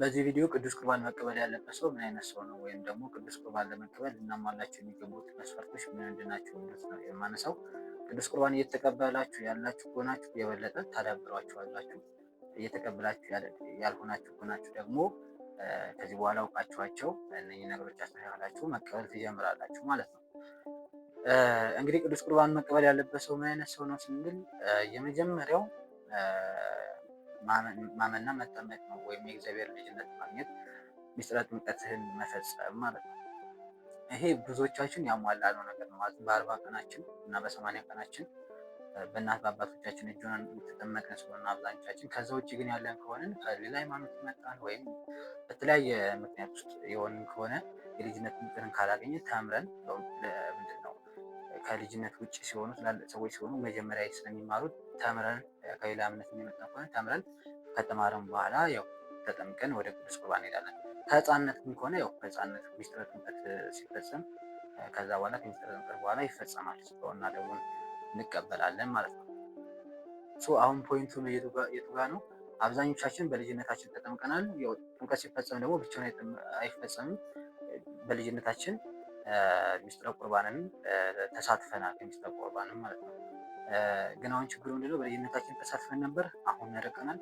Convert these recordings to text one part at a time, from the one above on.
በዚህ ቪዲዮ ቅዱስ ቁርባን መቀበል ያለበት ሰው ምን አይነት ሰው ነው ወይም ደግሞ ቅዱስ ቁርባን ለመቀበል ልናሟላቸው የሚገቡት መስፈርቶች ምንድን ናቸው የሚሉት ነው የማነሳው። ቅዱስ ቁርባን እየተቀበላችሁ ያላችሁ ከሆናችሁ የበለጠ ታዳብሯችኋላችሁ። እየተቀበላችሁ ያልሆናችሁ ከሆናችሁ ደግሞ ከዚህ በኋላ አውቃችኋቸው እነዚህ ነገሮች አስተካክላችሁ መቀበል ትጀምራላችሁ ማለት ነው። እንግዲህ ቅዱስ ቁርባን መቀበል ያለበት ሰው ምን አይነት ሰው ነው ስንል የመጀመሪያው ማመንና መጠመቅ ነው፣ ወይም የእግዚአብሔር ልጅነት ማግኘት ሚስጥረ ጥምቀትህን መፈጸም ማለት ነው። ይሄ ብዙዎቻችን ያሟላነው ነገር ነው ማለት በ40 ቀናችን እና በ80 ቀናችን በእናት በአባቶቻችን እጅ ሆነን የተጠመቅን ስለሆነ አብዛኞቻችን። ከዛ ውጭ ግን ያለን ከሆንን ከሌላ ሃይማኖት መጣን ወይም በተለያየ ምክንያት ውስጥ የሆንን ከሆነ የልጅነት ጥምቀትን ካላገኘ ተምረን ምንድን ነው ከልጅነት ውጭ ሲሆኑ ሰዎች ሲሆኑ መጀመሪያ ስለሚማሩት ተምረን ከሌላ እምነት የሚመጣ ከሆነ ተምረን ከተማረን በኋላ ያው ተጠምቀን ወደ ቅዱስ ቁርባን እንሄዳለን። ከህፃንነት ግን ከሆነ ያው በህፃንነት ሚስጥረ ጥምቀት ሲፈጸም ከዛ በኋላ ከሚስጥረ ጥምቀት በኋላ ይፈጸማል ስጋውና ደሙን እንቀበላለን ማለት ነው። አሁን ፖይንቱ የቱ ጋ ነው? አብዛኞቻችን በልጅነታችን ተጠምቀናል። ያው ጥምቀት ሲፈጸም ደግሞ ብቻውን አይፈጸምም። በልጅነታችን ሚስጥረ ቁርባንን ተሳትፈናል፣ ከሚስጥረ ቁርባንም ማለት ነው። ግን አሁን ችግሩ ምንድነው? በልጅነታችን ተሳትፈን ነበር፣ አሁን ያደርቀናል።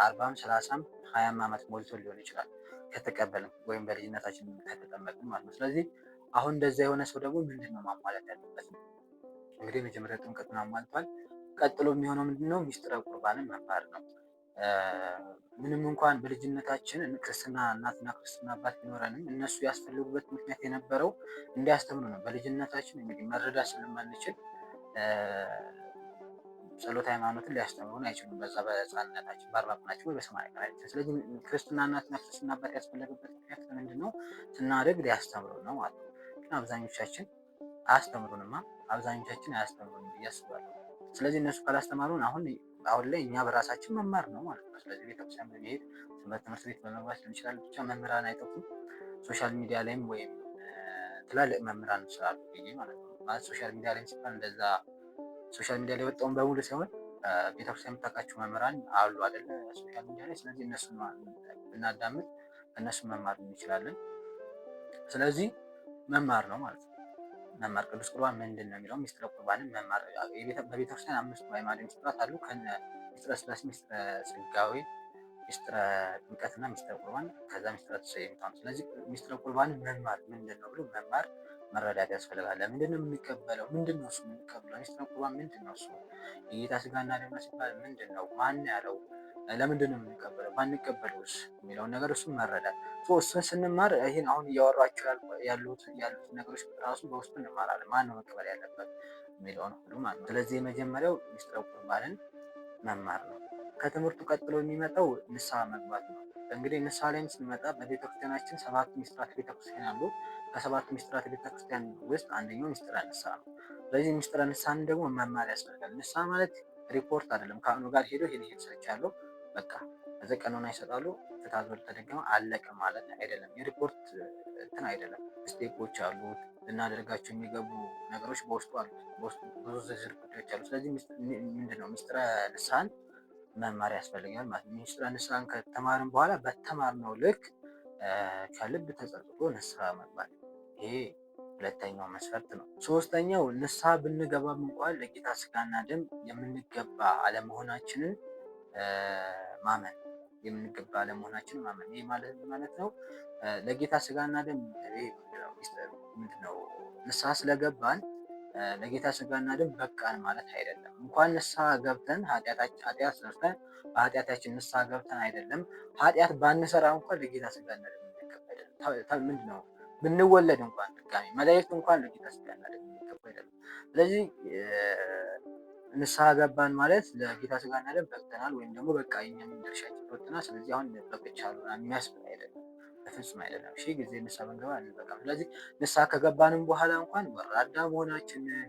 40ም 30ም 20ም ዓመት ሞልቶ ሊሆን ይችላል ከተቀበልን ወይም በልጅነታችን ከተጠመቅን ማለት ነው። ስለዚህ አሁን እንደዛ የሆነ ሰው ደግሞ ምንድነው ማሟላት ያለበት? እንግዲህ መጀመሪያ ጥምቀቱን አሟልቷል። ቀጥሎ የሚሆነው ምንድነው? ሚስጥረ ቁርባንን መማር ነው። ምንም እንኳን በልጅነታችን ክርስትና እናትና ክርስትና አባት ቢኖረንም እነሱ ያስፈልጉበት ምክንያት የነበረው እንዲያስተምሩ ነው። በልጅነታችን እንግዲህ መረዳት ስለማንችል ጸሎት ሃይማኖትን ሊያስተምሩን አይችሉም። በዛ በህፃንነታችን በ40 ቀናችን ወይ በ80 ቀናችን። ስለዚህ ክርስትና እናትና ክርስትና አባት ያስፈለገበት ምክንያት ምንድን ነው? ስናደግ ሊያስተምሩን ነው ማለት ነው። ግን አብዛኞቻችን አያስተምሩንማ፣ አብዛኞቻችን አያስተምሩን ብዬ አስባለሁ። ስለዚህ እነሱ ካላስተማሩን አሁን ላይ እኛ በራሳችን መማር ነው ማለት ነው። ስለዚህ ቤተክርስቲያን በመሄድ ትምህርት ቤት በመግባት ሊሆን ይችላል። ብቻ መምህራን አይጠፉም። ሶሻል ሚዲያ ላይም ወይም ትላልቅ መምህራን ስላሉ ብዬ ማለት ነው። ማለት ሶሻል ሚዲያ ላይ ሲባል እንደዛ ሶሻል ሚዲያ ላይ ወጣውን በሙሉ ሳይሆን ቤተክርስቲያን የምታውቃቸው መምህራን አሉ አይደለ? ሶሻል ሚዲያ ላይ። ስለዚህ እነሱን እናዳምጥ፣ እነሱን መማር እንችላለን። ስለዚህ መማር ነው ማለት ነው። መማር ቅዱስ ቁርባን ምንድን ነው የሚለው ሚስጥረ ቁርባንን መማር። በቤተክርስቲያን 5 አዕማደ ምስጢራት አሉ። ሚስጥረ ሥላሴ፣ ሚስጥረ ሥጋዌ፣ ሚስጥረ ጥምቀትና ሚስጥረ ቁርባን፣ ከዛ ሚስጥረ ተሰየምታ ነው። ስለዚህ ሚስጥረ ቁርባንን መማር ምንድን ነው ብሎ መማር መረዳት ያስፈልጋል። ምንድን ነው የምንቀበለው? ምንድን ነው እሱ የምንቀበለው? ሚስጥረ ቁርባን ምንድን ነው እሱ? የጌታ ስጋና ደም ሲባል ምንድን ነው? ማን ያለው? ለምንድን ነው የምንቀበለው? ባንቀበለውስ የሚለውን ነገር እሱን መረዳት። እሱን ስንማር ይህን አሁን እያወራቸው ያሉት ነገሮች ራሱ በውስጡ እንማራለን። ማን ነው መቀበል ያለበት የሚለውን ሁሉ ማለት ነው። ስለዚህ የመጀመሪያው ሚስጥረ ቁርባንን መማር ነው። ከትምህርቱ ቀጥሎ የሚመጣው ንስሐ መግባት ነው። እንግዲህ ንስሐ ላይም ስንመጣ በቤተክርስቲያናችን 7 ሚስጥራት ቤተክርስቲያን አሉ። ከ7 ሚስጥራት ቤተክርስቲያን ውስጥ አንደኛው ሚስጥረ ንስሐ ነው። ስለዚህ ሚስጥረ ንስሐን ደግሞ መማር ያስፈልጋል። ንስሐ ማለት ሪፖርት አይደለም። ከአሁኑ ጋር ሄዶ ይሄን ሰርቻለሁ በቃ እዚህ ቀኖና ይሰጣሉ፣ ትእዛዙ ተደገመ አለቀ ማለት አይደለም። የሪፖርት እንትን አይደለም። ስቴፖች አሉት፣ ልናደርጋቸው የሚገቡ ነገሮች በውስጡ አሉት። በውስጡ ብዙ ዝርዝር ጉዳዮች አሉ። ስለዚህ ምንድነው ሚስጥረ ንስሐን መማር ያስፈልጋል ማለት ነው። ሚስጥረ ንስሐን ከተማርን በኋላ በተማርነው ልክ ከልብ ተጸጽቶ ንስሐ መግባት፣ ይሄ ሁለተኛው መስፈርት ነው። ሶስተኛው ንስሐ ብንገባም እንኳን ለጌታ ስጋና ደም የምንገባ አለመሆናችንን ማመን፣ የምንገባ አለመሆናችንን ማመን። ይሄ ማለት ነው ለጌታ ስጋና ደም ምንድነው ንስሐ ስለገባን ለጌታ ስጋና ደም በቃን ማለት አይደለም። እንኳን ንስሐ ገብተን ኃጢአት ሰርተን በኃጢአታችን ንስሐ ገብተን አይደለም፣ ኃጢአት ባንሰራ እንኳን ለጌታ ስጋና ደም የሚገባ ምንድነው ብንወለድ እንኳን ድጋሚ መላእክት እንኳን ለጌታ ስጋና ደም የሚገባ አይደለም። ስለዚህ ንስሐ ገባን ማለት ለጌታ ስጋና ደም በቅተናል ወይም ደግሞ በቃ የኛም ድርሻችን ተወጥተናል፣ ስለዚህ አሁን በቅቻለሁ የሚያስብል አይደለም፣ በፍጹም አይደለም። ጊዜ ንስሐ ብንገባ አንበቃም። ስለዚህ ንስሐ ከገባንም በኋላ እንኳን ወራዳ መሆናችንን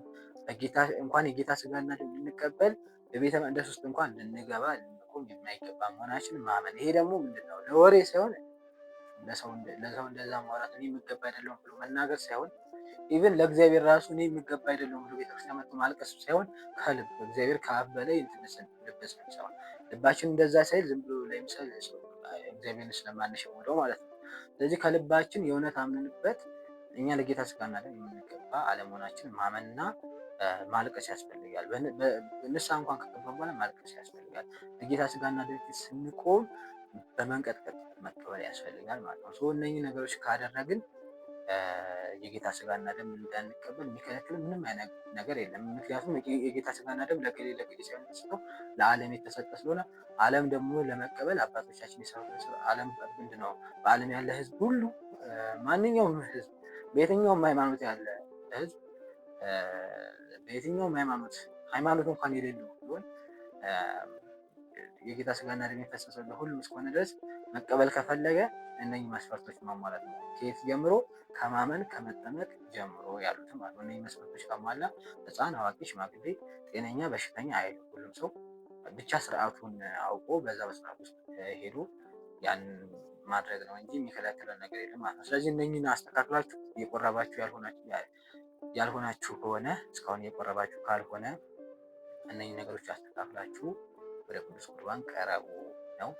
እንኳን የጌታ ስጋና ደም ልንቀበል በቤተ መቅደስ ውስጥ እንኳን ልንገባ ልንቆም የማይገባ መሆናችንን ማመን። ይሄ ደግሞ ምንድነው ለወሬ ሳይሆን ለሰው እንደዛ ማውራት እኔ የሚገባ አይደለሁም ብሎ መናገር ሳይሆን ኢቭን ለእግዚአብሔር ራሱ እኔ የሚገባ አይደለሁም ብሎ ቤተክርስቲያን መጥቶ ማልቀስ ሳይሆን ከልብ እግዚአብሔር ከአብ በላይ ልባችን እንደዛ ሳይል ዝም ብሎ ለምሳሌ እግዚአብሔርን ስለማንሸውደው ማለት ነው። ስለዚህ ከልባችን የእውነት አምነንበት እኛ ለጌታ ስጋና ደም የምንገባ አለመሆናችን ማመንና ማልቀስ ያስፈልጋል። ንስሐ እንኳን ከገባ በኋላ ማልቀስ ያስፈልጋል። ለጌታ ስጋና ደም ስንቆም በመንቀጥቀጥ መቀበል ያስፈልጋል ማለት ነው። እነኚህ ነገሮች ካደረግን የጌታ ስጋና ደም እንዳንቀበል የሚከለክል ምንም አይነት ነገር የለም። ምክንያቱም የጌታ ስጋና ደም ለገሌ ሳይሆን የተሰጠው ለዓለም የተሰጠ ስለሆነ ዓለም ደግሞ ለመቀበል አባቶቻችን የሰሩት ዓለም ምንድን ነው? በዓለም ያለ ህዝብ ሁሉ ማንኛውም ህዝብ በየትኛውም ሃይማኖት ያለ ህዝብ በየትኛውም ሃይማኖት እንኳን የሌለው ቢሆን የጌታ ስጋና ደም የፈሰሰው ለሁሉም እስከሆነ ድረስ መቀበል ከፈለገ እነኚህ መስፈርቶች ማሟላት ነው። ከየት ጀምሮ? ከማመን ከመጠመቅ ጀምሮ ያሉትን ማለት ነው። እነኚህ መስፈርቶች ካሟላ ህፃን፣ አዋቂ፣ ሽማግሌ፣ ጤነኛ፣ በሽተኛ አይልም። ሁሉም ሰው ብቻ ስርዓቱን አውቆ በዛ በስርዓት ውስጥ ሄዶ ያንን ማድረግ ነው እንጂ የሚከለክለን ነገር የለም ማለት ነው። ስለዚህ እነኚህን አስተካክላችሁ እየቆረባችሁ ያልሆናችሁ ከሆነ እስካሁን እየቆረባችሁ ካልሆነ እነኚህ ነገሮች አስተካክላችሁ ወደ ቅዱስ ቁርባን ቀረቡ ነው።